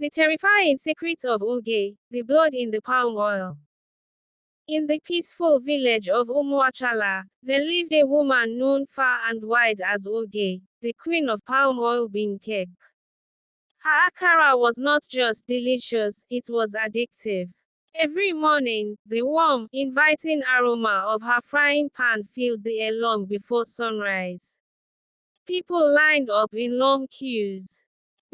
The terrifying secret of Oge, the blood in the palm oil. In the peaceful village of Umuachala, there lived a woman known far and wide as Oge, the queen of palm oil bean cake. Her akara was not just delicious, it was addictive. Every morning, the warm, inviting aroma of her frying pan filled the air long before sunrise. People lined up in long queues.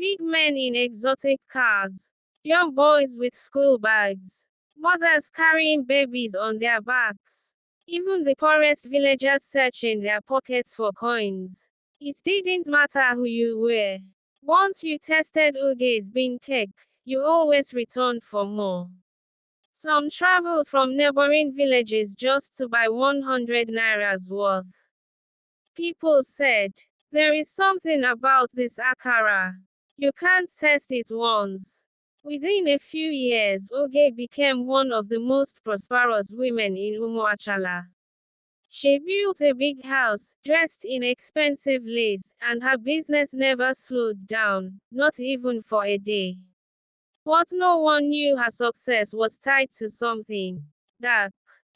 Big men in exotic cars. Young boys with school bags. Mothers carrying babies on their backs. Even the poorest villagers searching their pockets for coins. It didn't matter who you were. Once you tasted Oge's bean cake, you always returned for more. Some traveled from neighboring villages just to buy 100 nairas worth. People said, there is something about this akara. You can't test it once. Within a few years, Oge became one of the most prosperous women in Umuachala. She built a big house, dressed in expensive lace, and her business never slowed down, not even for a day. But no one knew her success was tied to something dark,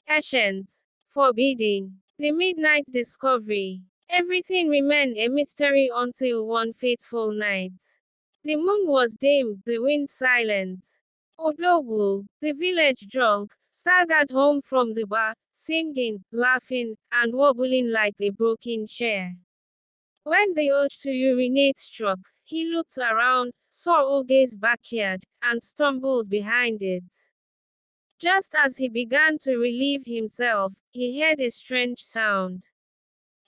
ancient, forbidden. The midnight discovery. Everything remained a mystery until one fateful night. The moon was dim, the wind silent. Odogwu, the village drunk, staggered home from the bar, singing, laughing, and wobbling like a broken chair. When the urge to urinate struck, he looked around, saw Oge's backyard, and stumbled behind it. Just as he began to relieve himself, he heard a strange sound.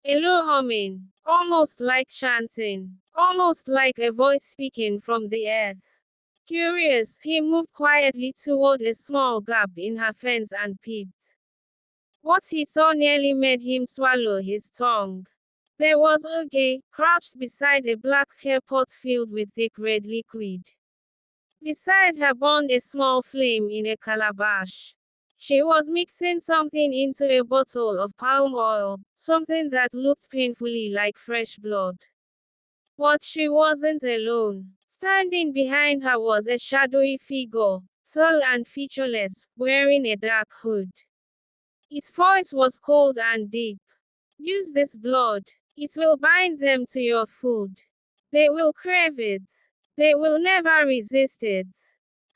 A low humming, almost like chanting, almost like a voice speaking from the earth. Curious, he moved quietly toward a small gap in her fence and peeped. What he saw nearly made him swallow his tongue. There was Oge, crouched beside a black clay pot filled with thick red liquid. Beside her burned a small flame in a calabash. She was mixing something into a bottle of palm oil, something that looked painfully like fresh blood. But she wasn't alone. Standing behind her was a shadowy figure, tall and featureless, wearing a dark hood. Its voice was cold and deep. Use this blood. It will bind them to your food. They will crave it. They will never resist it.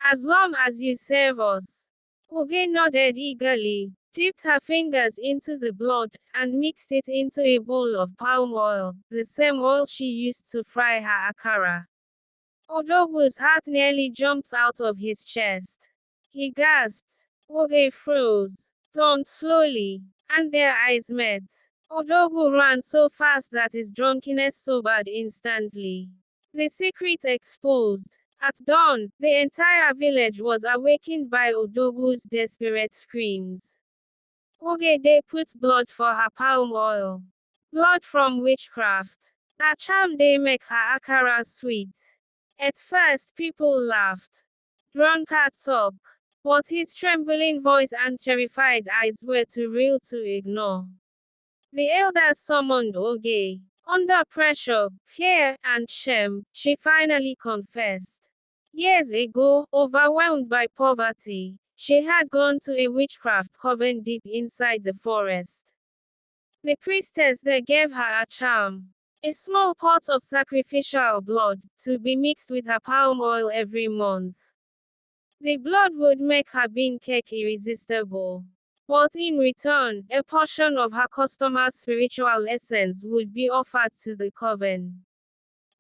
As long as you serve us. Oge nodded eagerly, dipped her fingers into the blood, and mixed it into a bowl of palm oil, the same oil she used to fry her akara. Odogwu's heart nearly jumped out of his chest. He gasped. Oge froze, turned slowly, and their eyes met. Odogwu ran so fast that his drunkenness sobered instantly. The secret exposed. At dawn, the entire village was awakened by Odogwu's desperate screams. Ogede put blood for her palm oil. Blood from witchcraft. A charm they make her akara sweet. At first people laughed. Drunkard talk. But his trembling voice and terrified eyes were too real to ignore. The elders summoned Oge. Under pressure, fear, and shame, she finally confessed. Years ago, overwhelmed by poverty, she had gone to a witchcraft coven deep inside the forest. The priestess there gave her a charm. A small pot of sacrificial blood, to be mixed with her palm oil every month. The blood would make her bean cake irresistible. But in return, a portion of her customers' spiritual essence would be offered to the coven.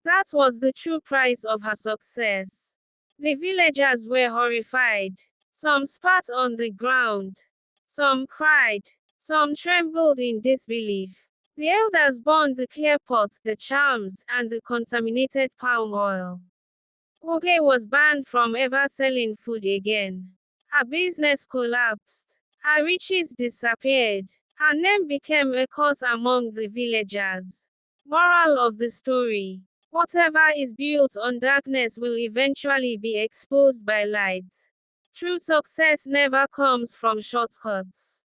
That was the true price of her success. The villagers were horrified. Some spat on the ground. Some cried. Some trembled in disbelief. The elders burned the clear pot, the charms, and the contaminated palm oil. Oge was banned from ever selling food again. Her business collapsed. Her riches disappeared. Her name became a curse among the villagers. Moral of the story. Whatever is built on darkness will eventually be exposed by light. True success never comes from shortcuts.